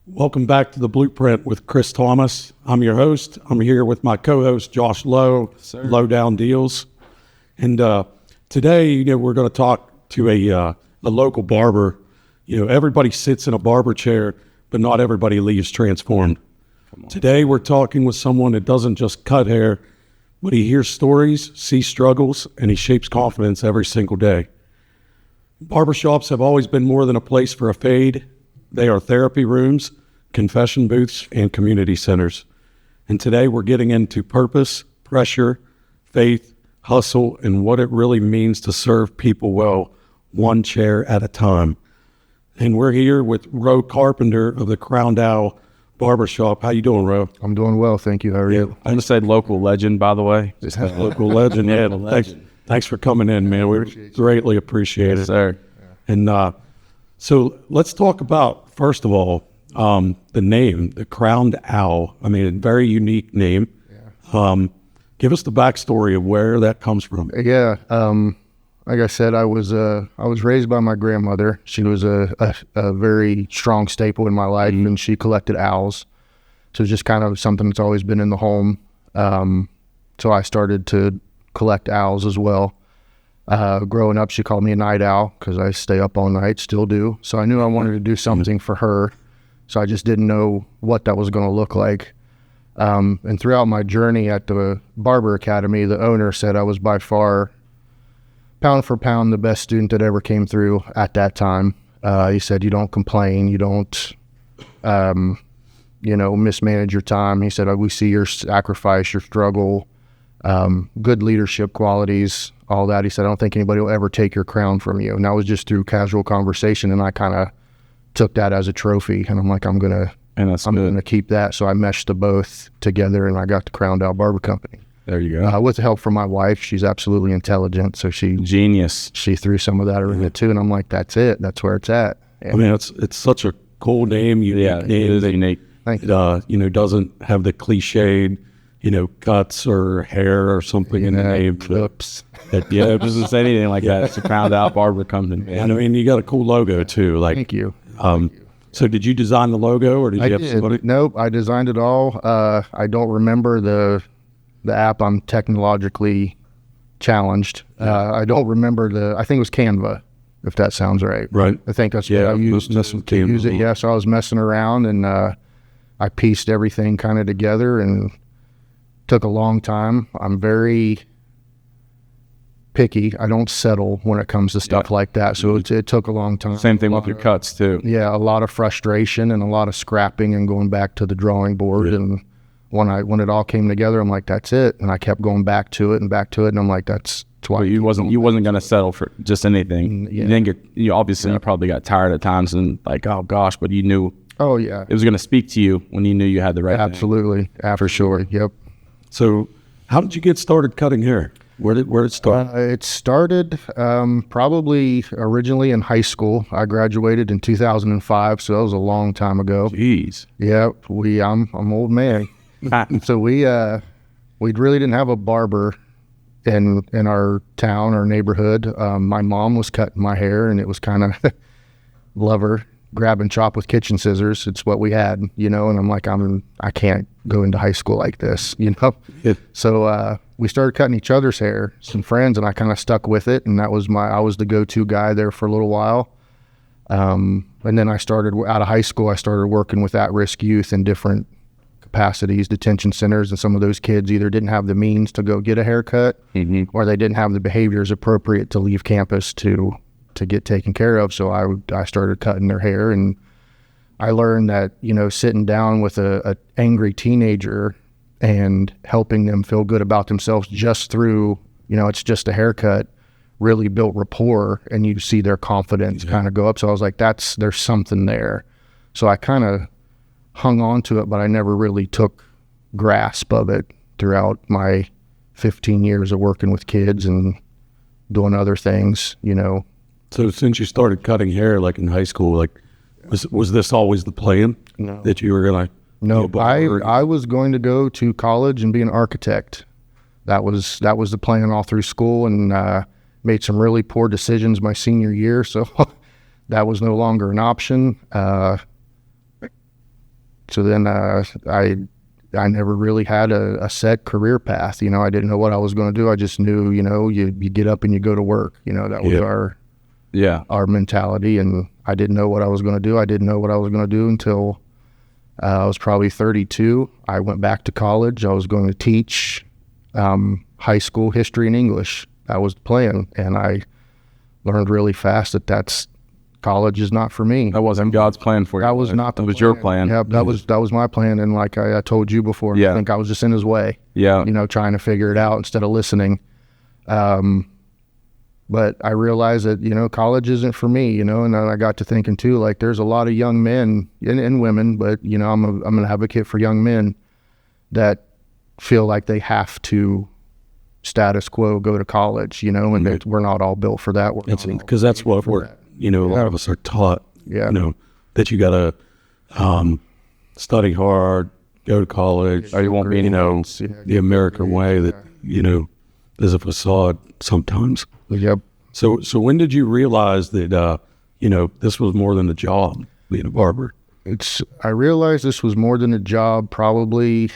Welcome back to the Blueprint with Chris Thomas. I'm your host. I'm here with my co-host Josh Lowe, Low Down Deals. And today, we're going to talk to a local barber. Everybody sits in a barber chair, but not everybody leaves transformed. Today, we're talking with someone that doesn't just cut hair, but he hears stories, sees struggles, and he shapes confidence every single day. Barbershops have always been more than a place for a fade. They are therapy rooms, confession booths, and community centers. And today we're getting into purpose, pressure, faith, hustle, and what it really means to serve people well, one chair at a time. And we're here with Roux Carpenter of the Crowned Owl Barbershop. How you doing, Roux? I'm doing well, thank you. How are you? I'm going to say local legend, by the way. Local legend, yeah. Thanks for coming in, man. We greatly appreciate it. Sir. And so let's talk about, first of all, the name, the Crowned Owl. I mean, a very unique name. Yeah. Give us the backstory of where that comes from. Yeah. Like I said, I was raised by my grandmother. She was a very strong staple in my life, and she collected owls. So it's just kind of something that's always been in the home. So I started to collect owls as well. Growing up, she called me a night owl because I stay up all night, still do. So I knew I wanted to do something for her. So I just didn't know what that was going to look like. And throughout my journey at the Barber Academy, the owner said I was by far, pound for pound, the best student that ever came through at that time. He said, you don't complain, you don't, mismanage your time. He said, we see your sacrifice, your struggle, good leadership qualities, all that. He said, I don't think anybody will ever take your crown from you. And that was just through casual conversation. And I kind of took that as a trophy. And I'm like, I'm going to keep that. So I meshed the both together and I got the Crowned Owl Barber Company. There you go. With the help from my wife. She's absolutely intelligent. So genius. She threw some of that in it too. And I'm like, that's it. That's where it's at. And I mean, it's such a cool name. It is unique. Thank you. Doesn't have the cliched, cuts or hair or something in the name. Oops. It doesn't say anything like that. It's a Crowned Owl Barber Company. And I mean, you got a cool logo too. Thank you. So did you design the logo or did you have somebody? Nope, I designed it all. I don't remember the app. I'm technologically challenged. I don't remember I think it was Canva, if that sounds right. Right. I think that's what I used to use it. Yeah, so I was messing around and I pieced everything kind of together and took a long time. I'm very picky. I don't settle when it comes to stuff like that. So it took a long time. Same thing with your cuts too. Yeah, a lot of frustration and a lot of scrapping and going back to the drawing board. Yeah. And when it all came together, I'm like, that's it. And I kept going back to it. And I'm like, that's why. But you wasn't going to settle for just anything. Yeah. You think you probably got tired at times and like, oh gosh, but you knew. Oh yeah. It was going to speak to you when you knew you had the right Absolutely. For sure. Yep. So how did you get started cutting hair? Where did it start? It started probably originally in high school. I graduated in 2005, so that was a long time ago. Jeez. Yeah, I'm an old man. So we really didn't have a barber in our town or neighborhood. My mom was cutting my hair, and it was kind of love her. Grab and chop with kitchen scissors. It's what we had, and I'm like, I can't go into high school like this, Yeah. So we started cutting each other's hair, some friends, and I kind of stuck with it. And I was the go-to guy there for a little while. And then I started out of high school. I started working with at-risk youth in different capacities, detention centers, and some of those kids either didn't have the means to go get a haircut, or they didn't have the behaviors appropriate to leave campus to get taken care of. So I started cutting their hair, and I learned that, sitting down with a angry teenager and helping them feel good about themselves just through, it's just a haircut, really built rapport, and you see their confidence kind of go up. So I was like, there's something there. So I kind of hung on to it, but I never really took grasp of it throughout my 15 years of working with kids and doing other things, So since you started cutting hair, like in high school, like was this always the plan? No. That you were going to? No, I was going to go to college and be an architect. That was the plan all through school, and made some really poor decisions my senior year. So that was no longer an option. So then I never really had a set career path. You know, I didn't know what I was going to do. I just knew, you know, you get up and you go to work. You know, that was our mentality, and I didn't know what I was going to do. I didn't know what I was going to do until I was probably 32. I went back to college. I was going to teach high school history and English. That was the plan, and I learned really fast that college is not for me. That wasn't God's plan for you. That was not the That was plan. your plan. Yeah, that was my plan, and like I told you before, I think I was just in his way. Yeah. You know, trying to figure it out instead of listening. But I realized that, you know, college isn't for me, you know, and then I got to thinking too, like there's a lot of young men and women, but, you know, I'm an advocate for young men that feel like they have to status quo, go to college, you know, and that we're not all built for that. Because that's what we're, you know, a lot of us are taught, you know, that you got to study hard, go to college, or you won't be, you know, the American way that, you know, there's a facade sometimes. Yep. So when did you realize that, you know, this was more than a job, being a barber? I realized this was more than a job probably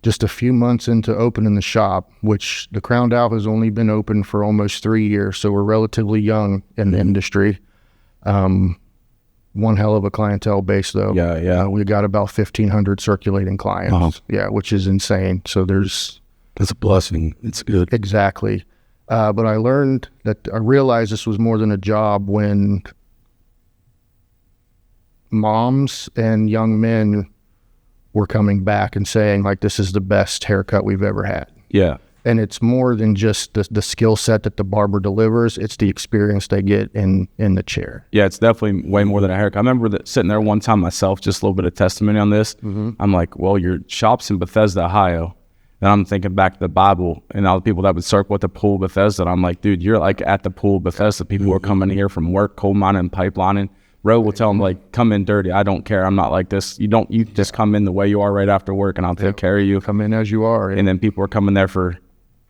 just a few months into opening the shop, which the Crown Dow has only been open for almost 3 years. So we're relatively young in the industry. One hell of a clientele base though. Yeah. We got about 1,500 circulating clients. Uh-huh. Yeah, which is insane. So That's a blessing. It's good. Exactly. But I realized this was more than a job when moms and young men were coming back and saying, like, this is the best haircut we've ever had. Yeah. And it's more than just the skill set that the barber delivers. It's the experience they get in the chair. Yeah, it's definitely way more than a haircut. I remember sitting there one time myself, just a little bit of testimony on this. Mm-hmm. I'm like, well, your shop's in Bethesda, Ohio. And I'm thinking back to the Bible and all the people that would circle at the pool of Bethesda. And I'm like, dude, you're like at the pool of Bethesda. People are coming here from work, coal mining, pipelining. Roux will tell them, like, come in dirty. I don't care. I'm not like this. You just come in the way you are right after work, and I'll take care of you. Come in as you are. And then people are coming there for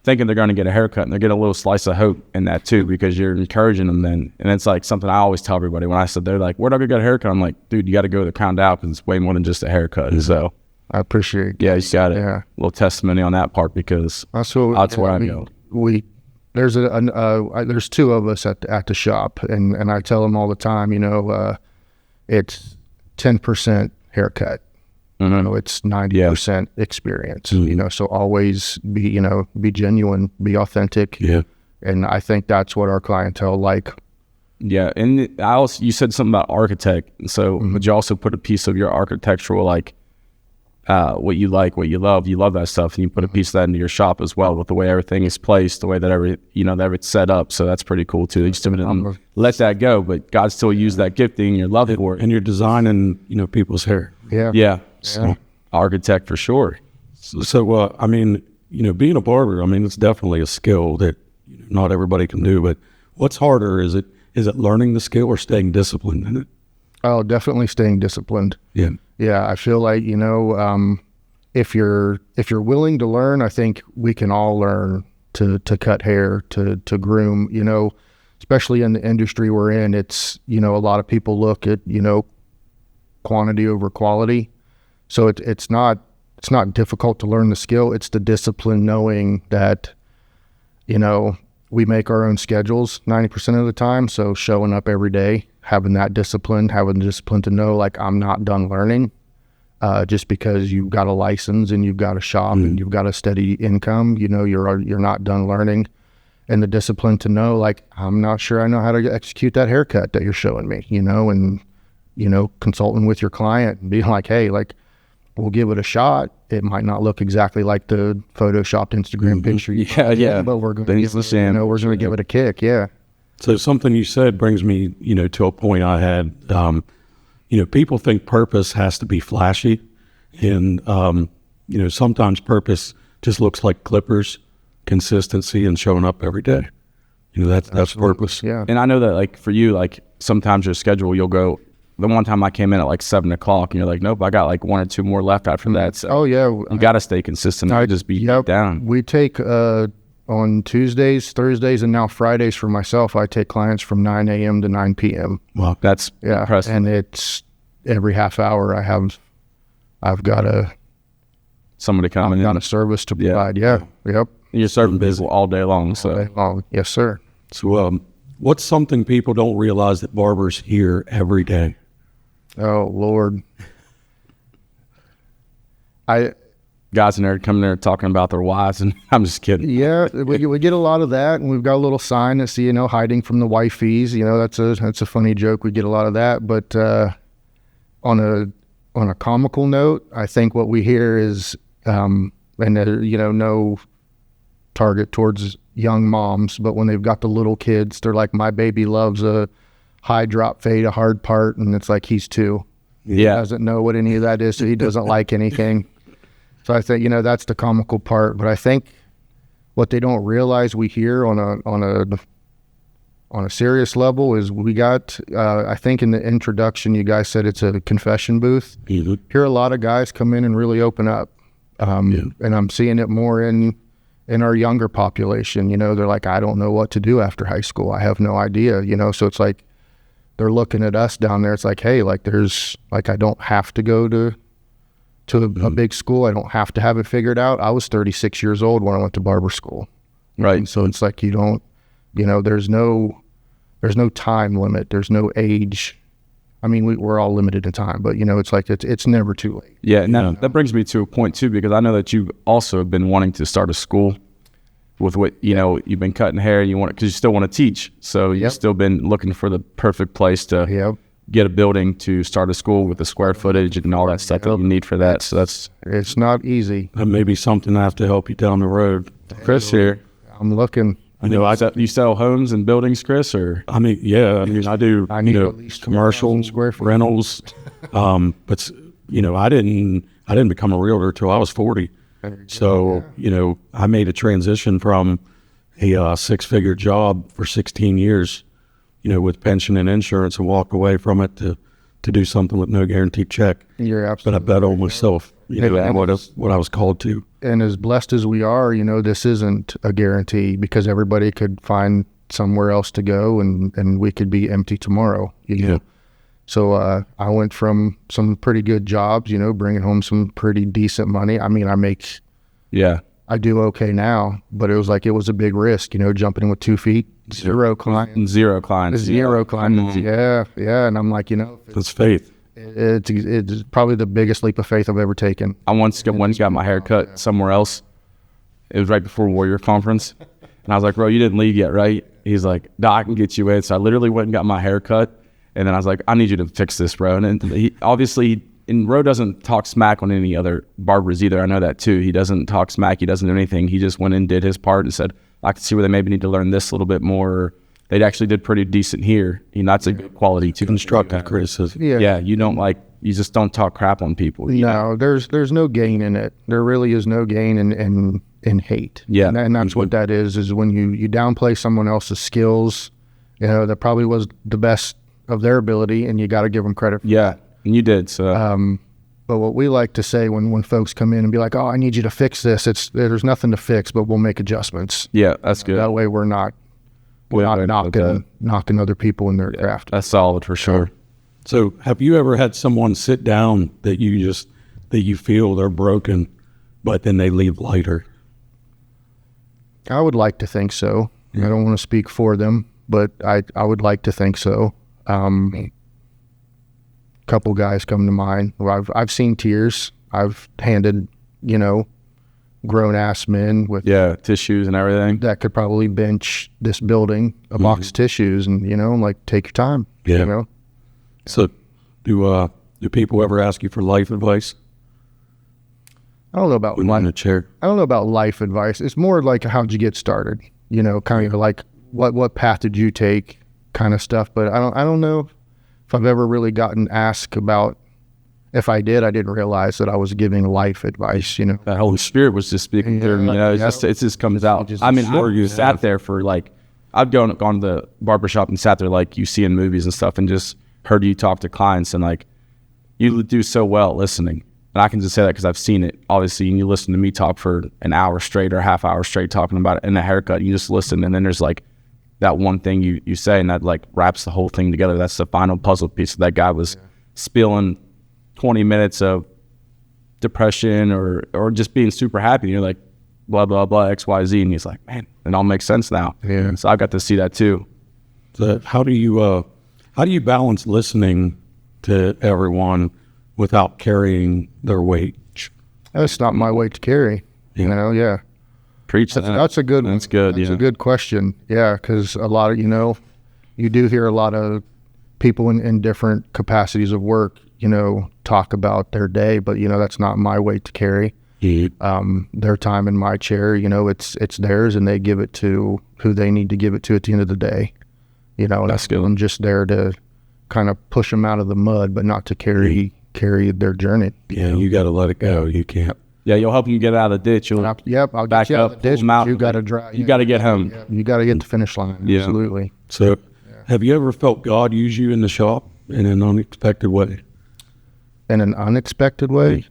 thinking they're going to get a haircut, and they're getting a little slice of hope in that too, because you're encouraging them then. And it's like something I always tell everybody when I said, they're like, where'd I go get a haircut? I'm like, dude, you got to go to the Crown Dow because it's way more than just a haircut. Mm-hmm. So I appreciate it. Yeah, you got it. Yeah. A little testimony on that part, because that's where I go. There's two of us at the shop, and I tell them all the time, you know, it's 10% haircut. Mm-hmm. You know, it's 90% experience. Mm-hmm. You know, so always be genuine, be authentic. Yeah. And I think that's what our clientele like. Yeah, and you said something about architect. So would you also put a piece of your architectural, like, what you like, what you love that stuff, and you put a piece of that into your shop as well, with the way everything is placed, the way that that it's set up. So that's pretty cool too. You still didn't let that go, but God still used that gifting and your love for it. And you're designing, people's hair. Yeah. So, architect for sure. So I mean, being a barber, I mean, it's definitely a skill that not everybody can do. But what's harder? Is it learning the skill or staying disciplined in it? Oh, definitely staying disciplined. Yeah. Yeah, I feel like, if you're willing to learn, I think we can all learn to cut hair, to groom, especially in the industry we're in. It's, a lot of people look at, quantity over quality. So it's not difficult to learn the skill. It's the discipline, knowing that, we make our own schedules 90% of the time. So showing up every day, having the discipline to know, like, I'm not done learning, just because you've got a license and you've got a shop and you've got a steady income, you're not done learning. And the discipline to know, like, I'm not sure I know how to execute that haircut that you're showing me, and, consulting with your client and being like, hey, like, we'll give it a shot. It might not look exactly like the photoshopped Instagram picture. Yeah. But we're going to give it a kick. Yeah. So something you said brings me, to a point I had. People think purpose has to be flashy, and sometimes purpose just looks like clippers, consistency, and showing up every day. That's purpose. Yeah. And I know that, like, for you, like, sometimes your schedule, you'll go. The one time I came in at like 7:00, and you're like, nope, I got like 1 or 2 more left after that. So you got to stay consistent. I just be down. We take on Tuesdays, Thursdays, and now Fridays for myself. I take clients from 9 a.m. to 9 p.m. Wow, that's impressive. And it's every half hour I've got Somebody coming got in. a service to provide. Yeah. Yep. You're serving business all day long. So All day long. Yes, sir. So, what's something people don't realize that barbers hear every day? Oh Lord. guys in there coming there talking about their wives, and I'm just kidding. Yeah, we get a lot of that, and we've got a little sign that see, hiding from the wifeys. That's a funny joke. We get a lot of that, but on a comical note, I think what we hear is, no target towards young moms, but when they've got the little kids, they're like, my baby loves a high drop fade, a hard part, and it's like, he's 2. He doesn't know what any of that is, so he doesn't like anything. So I think, that's the comical part. But I think what they don't realize we hear on a serious level is we got, I think in the introduction, you guys said it's a confession booth. Mm-hmm. Hear a lot of guys come in and really open up. And I'm seeing it more in our younger population. They're like, I don't know what to do after high school. I have no idea, so it's like, they're looking at us down there. It's like, hey, I don't have to go to a big school. I don't have to have it figured out. I was 36 years old when I went to barber school. Right. And so it's like, you don't, there's no time limit. There's no age. I mean, we're all limited in time, but it's like, it's never too late. Yeah. And that brings me to a point too, because I know that you also have been wanting to start a school with what, you've been cutting hair, because you still want to teach. So you've still been looking for the perfect place to get a building to start a school with the square footage and all that stuff that you need for that. So it's not easy. That may be something I have to help you down the road. Chris here. I'm looking. You sell homes and buildings, Chris, or? I mean, yeah, I do, I need at least commercial square feet. rentals. But I didn't become a realtor till I was 40. So, I made a transition from a 6-figure job for 16 years, with pension and insurance, and walk away from it to do something with no guaranteed check. You're absolutely But I bet on myself, and what I was called to. And as blessed as we are, this isn't a guarantee, because everybody could find somewhere else to go and we could be empty tomorrow, So I went from some pretty good jobs, bringing home some pretty decent money. I mean, I do okay now, but it was a big risk, jumping in with 2 feet, zero clients. Zero clients. Yeah. And I'm like, It's faith. it's probably the biggest leap of faith I've ever taken. I once got my hair cut somewhere else. It was right before Warrior Conference. And I was like, bro, you didn't leave yet, right? He's like, no, I can get you in. So I literally went and got my hair cut. And then I was like, I need you to fix this, bro. And he obviously, and Roux doesn't talk smack on any other barbers either. I know that too. He doesn't talk smack. He doesn't do anything. He just went and did his part and said, I can see where they maybe need to learn this a little bit more. They actually did pretty decent here. That's a good quality too. Constructive criticism. Yeah. You just don't talk crap on people. No, there's no gain in it. There really is no gain in hate. Yeah. And that's what that is when you downplay someone else's skills, that probably was the best of their ability, and you got to give them credit for Yeah, and you did. So, but what we like to say when folks come in and be like, oh, I need you to fix this, there's nothing to fix, but we'll make adjustments. yeah, that's good. That way we're not knocking other people in their craft. That's solid for sure. So have you ever had someone sit down that you feel they're broken, but then they leave lighter? I would like to think so. I don't want to speak for them, but I would like to think so. Couple guys come to mind where I've seen tears. I've handed, grown ass men with tissues and everything that could probably bench this building a box of tissues, and take your time. So do people ever ask you for life advice? I don't know about In a chair. I don't know about life advice. It's more like, how'd you get started? Kind of like what path did you take, kind of stuff. But I don't know if I've ever really gotten asked about. If I did, I didn't realize that I was giving life advice. That Holy Spirit was just speaking through me. It just comes out. I mean, I sat there for I've gone to the barbershop and sat there like you see in movies and stuff, and just heard you talk to clients, and you do so well listening. And I can just say that because I've seen it, obviously, and you listen to me talk for an hour straight or half hour straight talking about it in a haircut. You just listen, and then there's that one thing you say, and that wraps the whole thing together. That's the final puzzle piece that guy was spilling 20 minutes of depression or just being super happy. And you're like, blah, blah, blah, X, Y, Z. And he's like, man, it all makes sense now. Yeah. So I got to see that too. So how do you balance listening to everyone without carrying their weight? That's not my weight to carry. Yeah. You know, yeah. Preach that. That's a good. That's good. That's Yeah. a good question. Yeah, because a lot of you do hear a lot of people in different capacities of work, talk about their day, but that's not my weight to carry. Their time in my chair, it's theirs, and they give it to who they need to give it to at the end of the day. That's good. I'm just there to kind of push them out of the mud, but not to carry their journey. Yeah, you got to let it go. You can't. Yeah, you'll help you get out of the ditch. You'll I'll back get you out up, of the ditch, pull 'em out. you got to drive. You got to get home. You got to get to the finish line. Yeah. Absolutely. So, have you ever felt God use you in the shop in an unexpected way? In an unexpected way?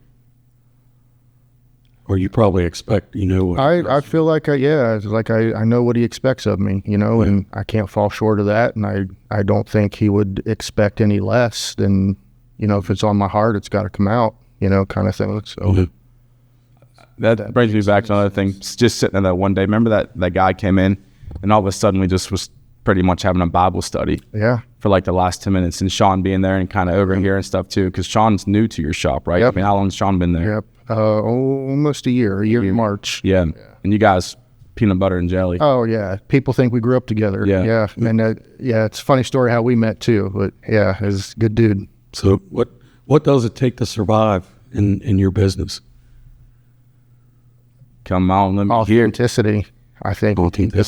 Or you probably expect, what I feel like it's like I know what he expects of me, and I can't fall short of that, and I don't think he would expect any less than, if it's on my heart, it's got to come out, kind of thing. So That brings me back to another thing. Just sitting there that one day, remember that guy came in, and all of a sudden we just was pretty much having a Bible study yeah, for like the last 10 minutes, and Sean being there and kind of overhearing stuff too, because Sean's new to your shop, right? Yep. I mean, how long's Sean been there? yep, almost a year in March. Yeah. And you guys, peanut butter and jelly. Oh yeah, people think we grew up together. Yeah. And it's a funny story how we met too, but yeah, he's a good dude. So, what does it take to survive in your business? Come on, let me hear. Authenticity. I think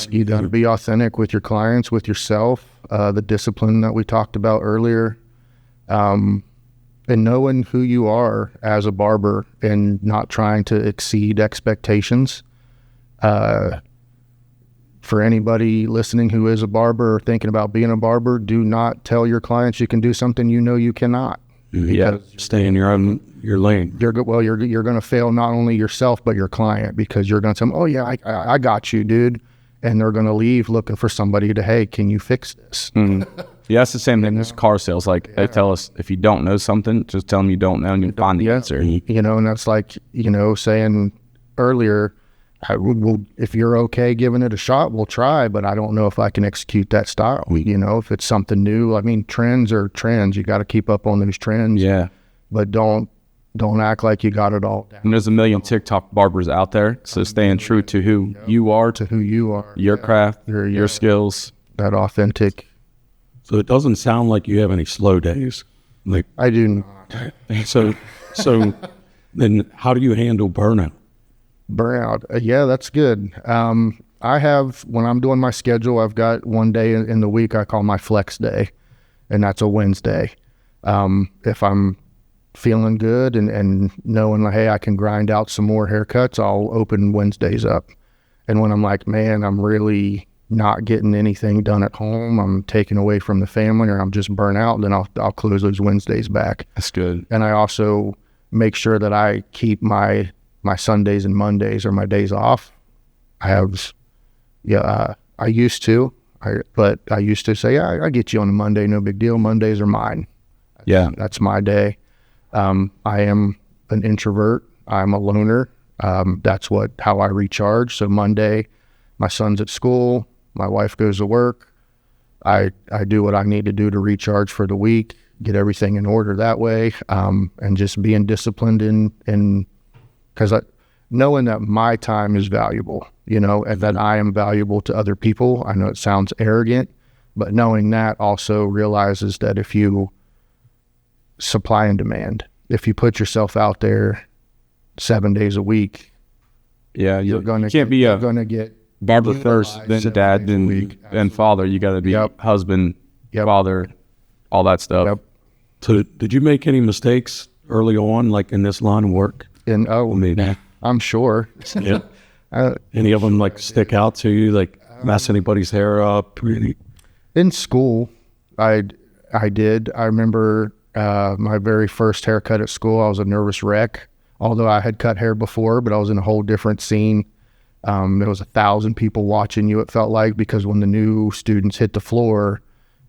you got to be authentic with your clients, with yourself, the discipline that we talked about earlier, and knowing who you are as a barber and not trying to exceed expectations. For anybody listening who is a barber or thinking about being a barber, do not tell your clients you can do something you cannot. Yeah. Stay in your lane. You're going to fail not only yourself but your client, because you're going to tell them, oh yeah, I got you, dude, and they're going to leave looking for somebody to, hey, can you fix this? Mm-hmm. Yeah, that's the same thing as car sales. Like they tell us, if you don't know something, just tell them you don't know and you find the answer. And that's like saying earlier, if you're okay giving it a shot, we'll try, but I don't know if I can execute that style. If it's something new, I mean, trends are trends. You got to keep up on those trends. Yeah. But don't act like you got it all down. And there's a million TikTok barbers out there, so staying true to who you are, To who you are, your craft, your skills. that authentic. So it doesn't sound like you have any slow days. Like I do not. so then how do you handle burnout? Burnout. Yeah, that's good. I have, when I'm doing my schedule, I've got one day in the week I call my flex day, and that's a Wednesday. If I'm feeling good and knowing like, hey, I can grind out some more haircuts, I'll open Wednesdays up. And when I'm like, man, I'm really not getting anything done at home, I'm taken away from the family, or I'm just burnt out, then I'll close those Wednesdays back. That's good. And I also make sure that I keep my Sundays and Mondays are my days off. I used to say, yeah, I get you on a Monday, no big deal. Mondays are mine. That's my day. I am an introvert. I'm a loner. That's how I recharge. So Monday, my son's at school, my wife goes to work. I do what I need to do to recharge for the week, get everything in order that way, and just being disciplined in because knowing that my time is valuable, and that I am valuable to other people. I know it sounds arrogant, but knowing that also realizes that if you supply and demand, if you put yourself out there 7 days a week, you going to can't be a get barber first, then dad, then father. You got to be husband, father, all that stuff. Yep. So did you make any mistakes early on, like in this line of work? And I'm sure. Yeah. Any of them like stick out to you, like mess anybody's hair up? In school, I did. I remember my very first haircut at school. I was a nervous wreck, although I had cut hair before, but I was in a whole different scene. There was 1,000 people watching you, it felt like, because when the new students hit the floor,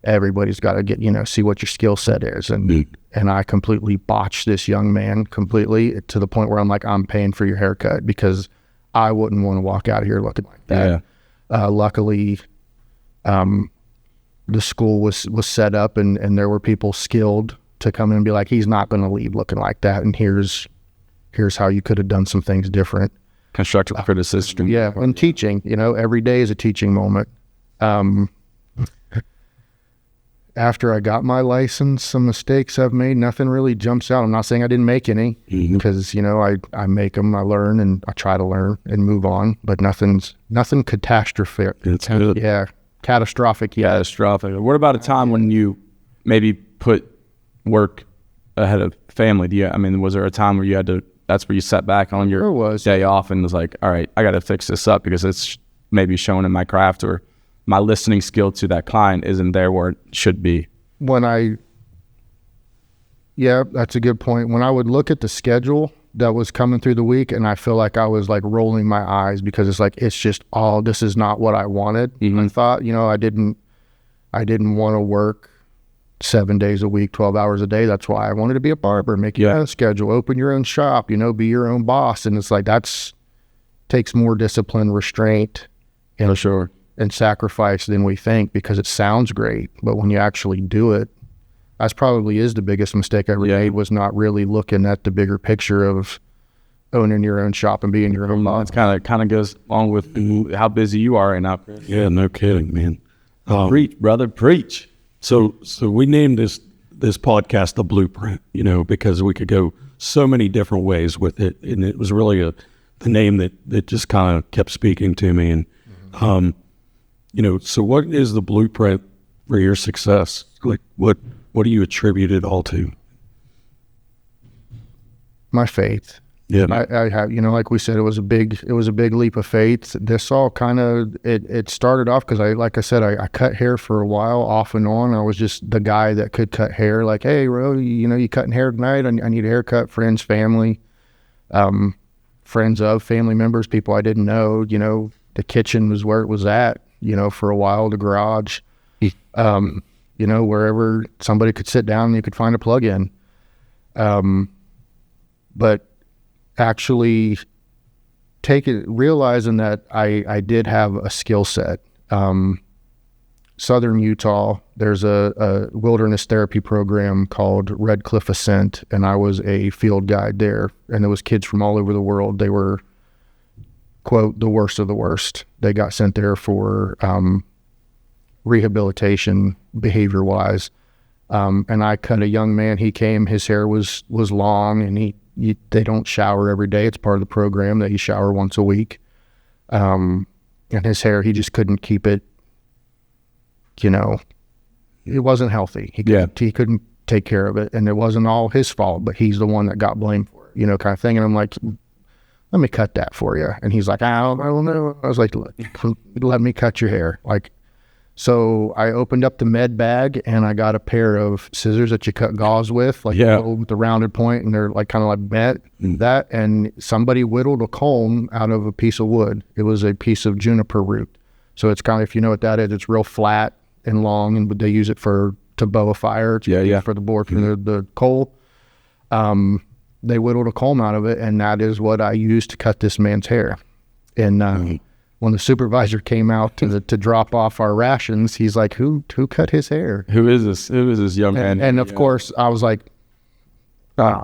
everybody's got to get, see what your skill set is. And I completely botched this young man completely to the point where I'm like, I'm paying for your haircut because I wouldn't want to walk out of here looking like that. Luckily, the school was set up and there were people skilled to come in and be like, he's not going to leave looking like that. And here's how you could have done some things different. Constructive criticism. Yeah. And teaching, every day is a teaching moment. After I got my license, some mistakes I've made, nothing really jumps out. I'm not saying I didn't make any because, I make them, I learn, and I try to learn and move on, but nothing catastrophic. It's good. Yeah. Catastrophic. Yeah. Catastrophic. What about a time when you maybe put work ahead of family? Was there a time where that's where you sat back on your day off and was like, all right, I got to fix this up because it's maybe shown in my craft or my listening skill to that client isn't there where it should be? Yeah, that's a good point. When I would look at the schedule that was coming through the week and I feel like I was like rolling my eyes because it's like, it's just this is not what I wanted. I thought, I didn't want to work 7 days a week, 12 hours a day. That's why I wanted to be a barber, make your own schedule, open your own shop, be your own boss. And it's like, takes more discipline, restraint, and sacrifice than we think because it sounds great. But when you actually do it, that's probably is the biggest mistake I ever made, was not really looking at the bigger picture of owning your own shop and being your own boss. It kind of goes along with how busy you are right now, Chris. Yeah, no kidding, man. Preach, brother, preach. So we named this podcast The Blueprint, because we could go so many different ways with it. And it was really the name that just kind of kept speaking to me. And, so what is the blueprint for your success? Like what do you attribute it all to? My faith. Yeah. I have, like we said, it was a big leap of faith. This all kind of, it started off because I cut hair for a while off and on. I was just the guy that could cut hair. Like, hey, Roux, you cutting hair tonight? I need a haircut. Friends, family, friends of family members, people I didn't know, the kitchen was where it was at, for a while, the garage, wherever somebody could sit down and you could find a plug in. But actually realizing that I did have a skill set. Southern Utah, there's a wilderness therapy program called Red Cliff Ascent, and I was a field guide there, and there was kids from all over the world. They were, quote, the worst of the worst. They got sent there for rehabilitation, behavior-wise. And I cut a young man. He came, his hair was long, and they don't shower every day. It's part of the program that you shower once a week. And his hair, he just couldn't keep it, it wasn't healthy. He couldn't take care of it, and it wasn't all his fault, but he's the one that got blamed for it, kind of thing. And I'm like, let me cut that for you. And he's like, I don't know. I was like, let me cut your hair. So I opened up the med bag and I got a pair of scissors that you cut gauze with, with the rounded point, and they're kind of like bent. That, and somebody whittled a comb out of a piece of wood. It was a piece of juniper root. So it's kind of, if you know what that is, it's real flat and long, and they use it to bow a fire. For the board, for the coal. They whittled a comb out of it, and that is what I used to cut this man's hair. And when the supervisor came out to drop off our rations, he's like, who cut his hair? Who is this young man? And of course, I was like,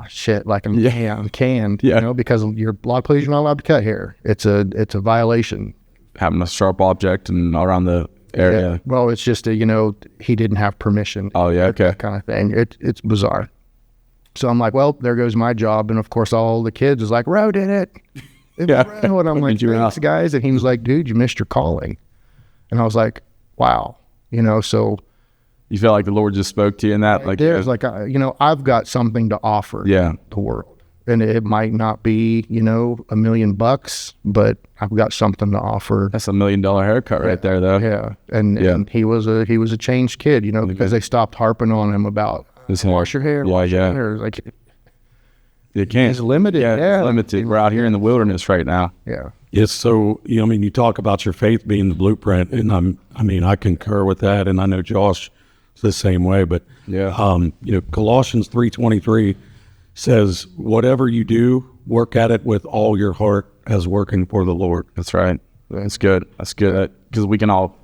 shit, I'm canned, because a lot of places you're not allowed to cut hair. It's a violation. Having a sharp object and around the area. Yeah. Well, it's just he didn't have permission. Oh yeah, okay. That kind of thing. It's bizarre. So I'm like, well, there goes my job. And of course, all the kids was like, Roux did it. And I'm like, thanks, guys. And he was like, dude, you missed your calling. And I was like, wow. So you feel like the Lord just spoke to you in that? I've got something to offer the world. And it might not be, $1 million, but I've got something to offer. That's $1 million haircut right there, though. Yeah. And he was a changed kid, because they stopped harping on him about wash your hair. Wash your hair. Like, you can't. It's limited. Yeah, it's limited. We're out here in the wilderness right now. Yeah. Yes. So, you talk about your faith being the blueprint, and I concur with that. And I know Josh the same way. But Yeah. Colossians 3:23 says, "Whatever you do, work at it with all your heart as working for the Lord." That's right. That's good. That's good. Because we can all,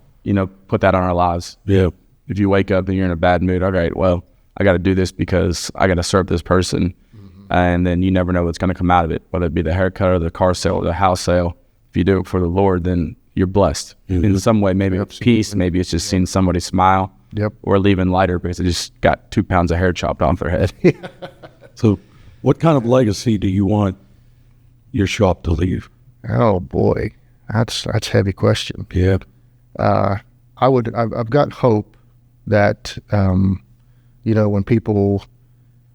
put that on our lives. Yeah. If you wake up and you're in a bad mood, all right, well, I got to do this because I got to serve this person. And then you never know what's going to come out of it, whether it be the haircut or the car sale or the house sale. If you do it for the Lord, then you're blessed. In some way, maybe it's peace, maybe it's just seeing somebody smile, or leaving lighter because they just got 2 pounds of hair chopped off their head. So what kind of legacy do you want your shop to leave? Oh boy, that's a heavy question. Yeah. I've got hope that, when people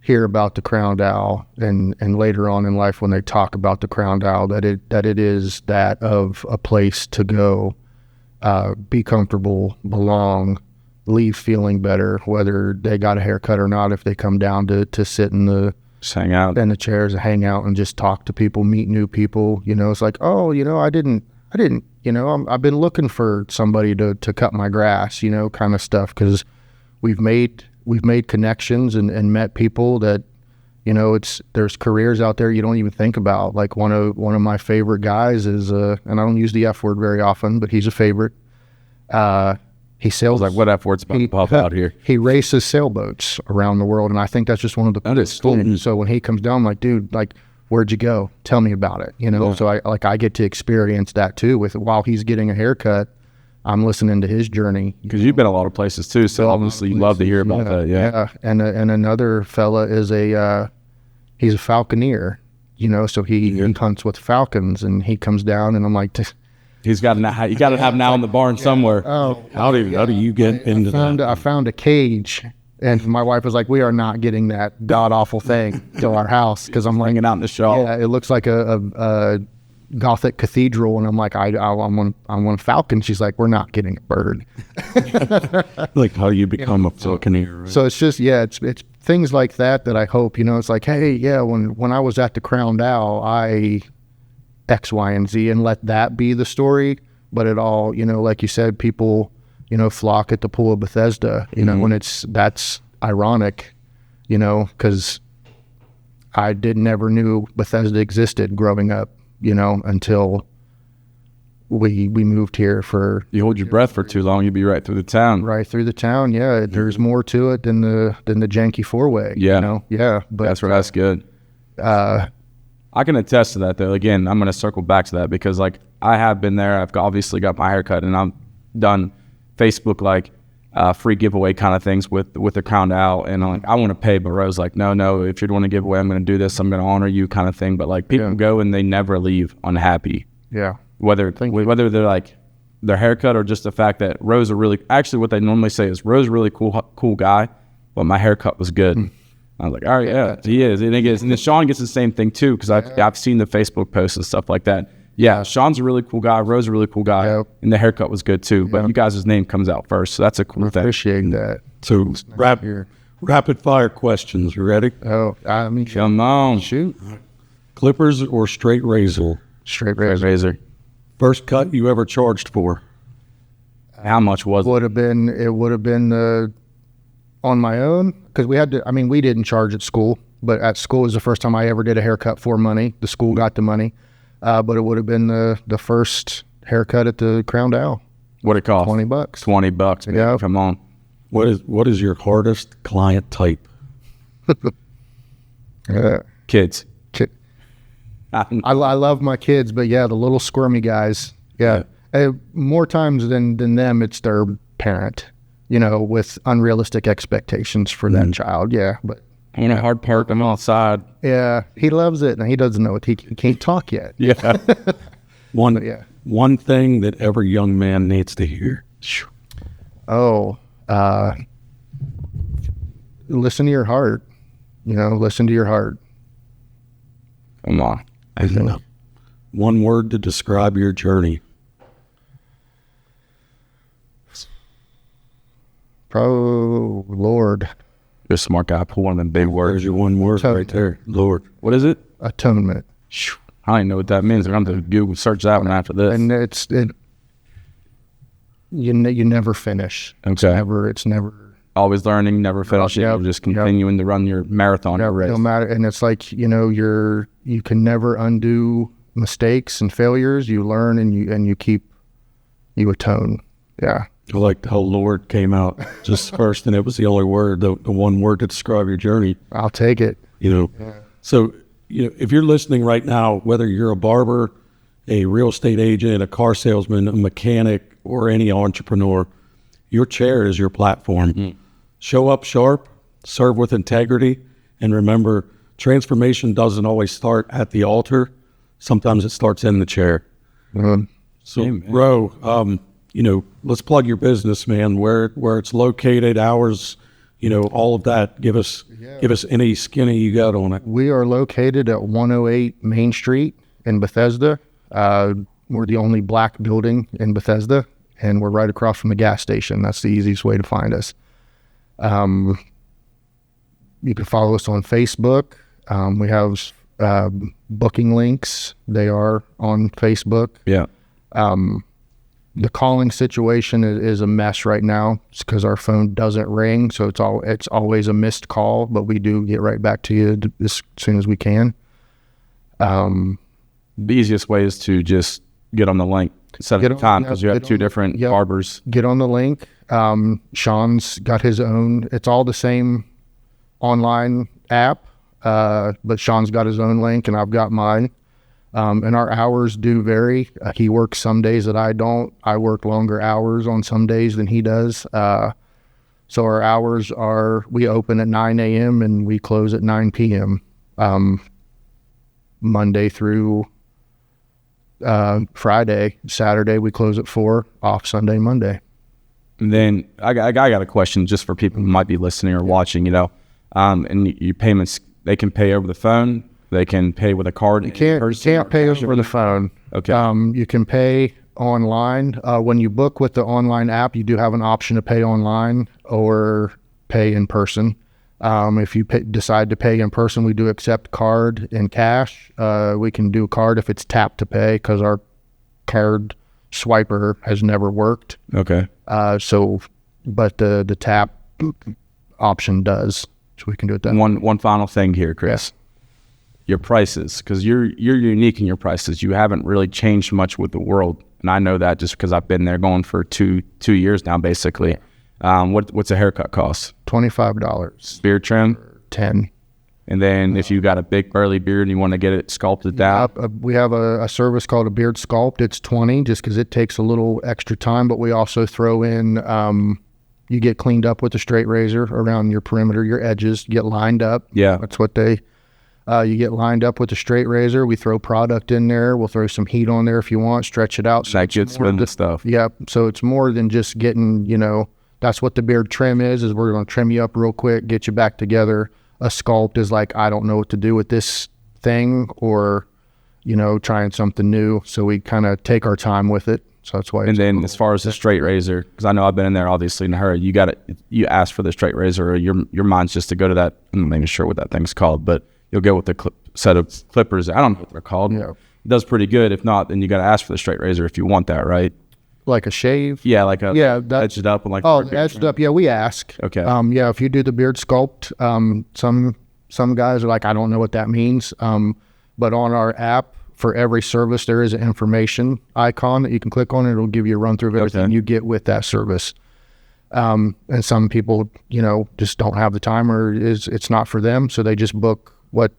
hear about the crowned owl and later on in life when they talk about the crowned owl, that it is that of a place to go, be comfortable, belong, leave feeling better, whether they got a haircut or not, if they come down to sit in the Just hang out. in the chairs and hang out and just talk to people, meet new people. It's like, oh, I didn't, I've been looking for somebody to cut my grass, kind of stuff. Cause we've made connections and met people that, there's careers out there you don't even think about. Like one of my favorite guys is, and I don't use the F word very often, but he's a favorite. He sails. Like, what F word's about to pop out here? He races sailboats around the world, and I think that's just one of the. That is cool. So when he comes down, I'm like, dude, like, where'd you go? Tell me about it. So I get to experience that too. While he's getting a haircut, I'm listening to his journey. Because you've been a lot of places too, so obviously you love to hear about that. Yeah. And another fella is he's a falconeer. So he hunts with falcons, and he comes down, and I'm like. He's got you got to have now in the barn somewhere. Oh, How do you get into that? I found a cage, and my wife was like, "We are not getting that god awful thing to our house," because I'm like, Hanging out in the shop. yeah, it looks like a Gothic cathedral, and I'm like, I want a falcon. She's like, we're not getting a bird. Like, how do you become a falconer? Right? So it's just it's things like that I hope it's like, hey, yeah, when I was at the Crowned Owl, I X, Y, and Z, and let that be the story. But it all, like you said, people, flock at the Pool of Bethesda, when that's ironic, because I never knew Bethesda existed growing up, until we moved here for. You hold your breath for too long, you'd be right through the town. Right through the town, yeah. There's more to it than the janky four-way. Yeah. Yeah. But That's good. I can attest to that, though. Again, I'm going to circle back to that because, like, I have been there. I've obviously got my haircut, and I've done Facebook, like, free giveaway kind of things with the Crowned Owl. And I'm like, I want to pay, but Rose like, no, if you're doing a giveaway, I'm going to do this. I'm going to honor you kind of thing. But, like, people go and they never leave unhappy. Yeah. Whether they're, like, their haircut or just the fact that Rose actually what they normally say is, Rose really cool guy, but my haircut was good. I was like, all right, yeah, he is. And then Sean gets the same thing too, because I've seen the Facebook posts and stuff like that. Yeah, Sean's a really cool guy. Rose a really cool guy, and the haircut was good too. But you guys' name comes out first, so that's a cool thing. Appreciate that. So rapid fire questions. You ready? Oh, I mean, Come on, shoot. Clippers or straight razor? Straight razor. razor. First cut you ever charged for? How much was it? Would have been on my own, because we had to. I mean, we didn't charge at school, but at school was the first time I ever did a haircut for money. The school got the money, but it would have been the first haircut at the Crowned Owl. What it cost? $20. $20. Man. Yeah. Come on. What is your hardest client type? Kids. I love my kids, but yeah, the little squirmy guys. Yeah. More times than them, it's their parent. With unrealistic expectations for that child. Yeah, but In a hard part, I'm outside. yeah, he loves it, and he doesn't know it. He can't talk yet. Yeah. One thing that every young man needs to hear. Oh, listen to your heart. Listen to your heart. Come on. One word to describe your journey. Oh, Lord. You're a smart guy. Pull one of them big words. There's your one word right there. Lord. What is it? Atonement. I don't even know what that means. I'm going to have to Google search that one after this. And you never finish. Okay. It's never always learning, never finishing, Yep, you're just continuing to run your marathon or race. No matter, and it's like, you know, you can never undo mistakes and failures. You learn and you atone. Yeah. I like how Lord came out just first, and it was the only word, the one word to describe your journey. I'll take it. You know, so if you're listening right now, whether you're a barber, a real estate agent, a car salesman, a mechanic, or any entrepreneur, your chair is your platform. Show up sharp, serve with integrity, and remember, transformation doesn't always start at the altar. Sometimes it starts in the chair. So, Roux, let's plug your business, man. Where it's located, hours, all of that. Give us any skinny you got on it. We are located at 108 Main Street in Bethesda. We're the only black building in Bethesda, and we're right across from the gas station. That's the easiest way to find us. You can follow us on Facebook. We have booking links. They are on Facebook. Yeah. The calling situation is a mess right now. It's because our phone doesn't ring, so it's always a missed call, but we do get right back to you as soon as we can. The easiest way is to just get on the link, set up a time, because you have two different barbers. Get on the link. Sean's got his own. It's all the same online app, but Sean's got his own link, and I've got mine. And our hours do vary. He works some days that I don't. I work longer hours on some days than he does. So our hours are, we open at 9 a.m. and we close at 9 p.m. Monday through Friday. Saturday we close at 4, off Sunday, Monday. And then I got a question just for people who might be listening or watching, and your payments, they can pay over the phone. They can pay with a card. You can't pay over the phone. Okay. You can pay online. When you book with the online app, you do have an option to pay online or pay in person. If you decide to pay in person, we do accept card and cash. We can do card if it's tap to pay, because our card swiper has never worked. Okay. But the tap option does, so we can do it that way. One final thing here, Chris. Yes. Your prices, because you're unique in your prices. You haven't really changed much with the world, and I know that just because I've been there going for two years now, basically. What's a haircut cost? $25. Beard trim? $10. And then if you got a big burly beard and you want to get it sculpted down? We have a service called a beard sculpt. It's $20 just because it takes a little extra time, but we also throw in, you get cleaned up with a straight razor around your perimeter, your edges, get lined up. Yeah. That's what you get lined up with a straight razor. We throw product in there. We'll throw some heat on there if you want, stretch it out. So that gets rid of the stuff. Yeah. So it's more than just getting, that's what the beard trim is we're going to trim you up real quick, get you back together. A sculpt is like, I don't know what to do with this thing, or, trying something new. So we kind of take our time with it. So that's why. And then as far as the straight razor, because I know I've been in there obviously in a hurry, you ask for the straight razor, or your mind's just to go to that, I'm not even sure what that thing's called, but you'll go with the set of clippers. I don't know what they're called. Yeah. It does pretty good. If not, then you got to ask for the straight razor if you want that, right? Like a shave? Yeah, like a edge it up and like. Oh, edged it up. Yeah, we ask. Okay. If you do the beard sculpt, some guys are like, I don't know what that means. But on our app, for every service, there is an information icon that you can click on, and it'll give you a run through of everything you get with that service. And some people, just don't have the time, or it's not for them, so they just book what.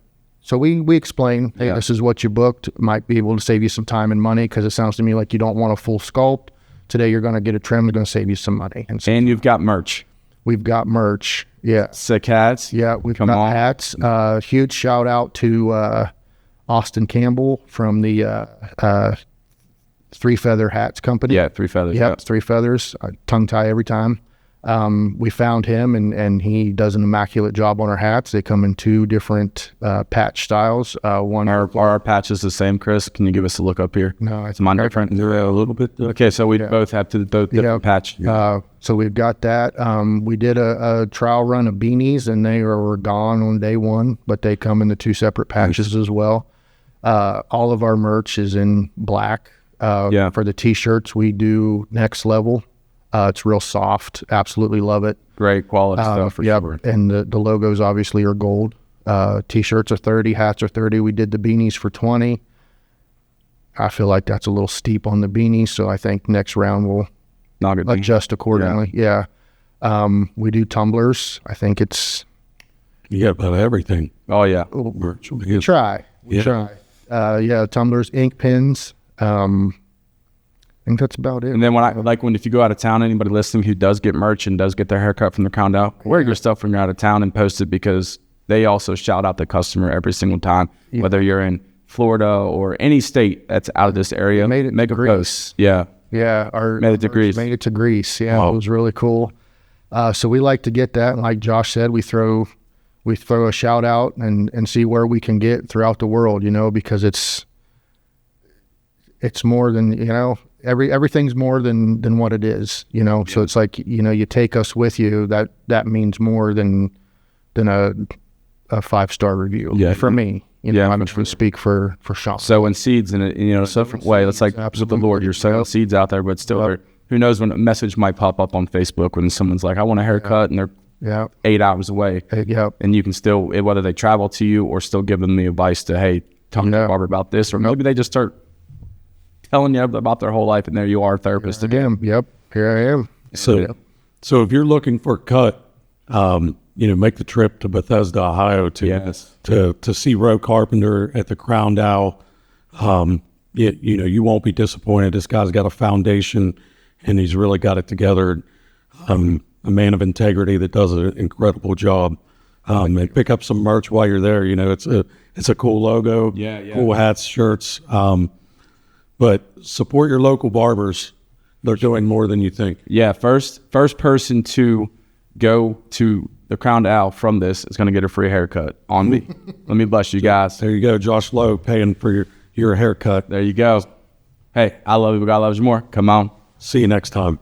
So we explain, hey, this is what you booked. Might be able to save you some time and money, because it sounds to me like you don't want a full sculpt. Today you're going to get a trim. It's going to save you some money. And you've got merch. We've got merch. Yeah. Sick hats. Yeah, we've got hats. Huge shout out to Austin Campbell from the Three Feather Hats Company. Yeah, Three Feathers. Yep, Three Feathers. Tongue tie every time. We found him, and he does an immaculate job on our hats. They come in 2 different patch styles. One are our patches the same, Chris? Can you give us a look up here? No, it's mine different. They're a little bit. Okay, so we both have different patch. So we've got that. We did a trial run of beanies, and they were gone on day 1, but they come in the 2 separate patches as well. All of our merch is in black. For the t-shirts, we do Next Level. It's real soft. Absolutely love it. Great quality stuff for sure. And the logos obviously are gold. T-shirts are 30, hats are 30. We did the beanies for 20. I feel like that's a little steep on the beanies, so I think next round we'll adjust accordingly. Yeah. We do tumblers. I think it's... You got about everything. Oh, yeah. We try. Tumblers, ink pens. I think that's about it. And then if you go out of town, anybody listening who does get merch and does get their haircut from the Crown Dow, wear your stuff when you're out of town and post it, because they also shout out the customer every single time, whether you're in Florida or any state that's out of this area. Make a post. Yeah. Yeah. Made it to Greece. Made it to Greece. Yeah. It was really cool. So we like to get that. And like Josh said, we throw a shout out and see where we can get throughout the world, because it's more than, everything's more than what it is, so it's like, you take us with you, that means more than a 5-star review for me. I'm just going to speak for Sean. Sowing seeds in a different way. It's like with the Lord, you're sowing seeds out there, but still, who knows when a message might pop up on Facebook when someone's like, I want a haircut, and they're 8 hours away. And you can still, whether they travel to you or still give them the advice to, hey, talk to the barber about this, or maybe they just start telling you about their whole life, and there you are, a therapist again. Here I am. So if you're looking for a cut, make the trip to Bethesda, Ohio to see Roux Carpenter at the Crown Dow. You won't be disappointed. This guy's got a foundation, and he's really got it together. A man of integrity that does an incredible job. And pick up some merch while you're there. It's a cool logo, cool hats, shirts. But support your local barbers. They're doing more than you think. Yeah, first person to go to the Crown Dow from this is going to get a free haircut on me. Let me bless you guys. There you go, Josh Lowe paying for your haircut. There you go. Hey, I love you, but God loves you more. Come on. See you next time.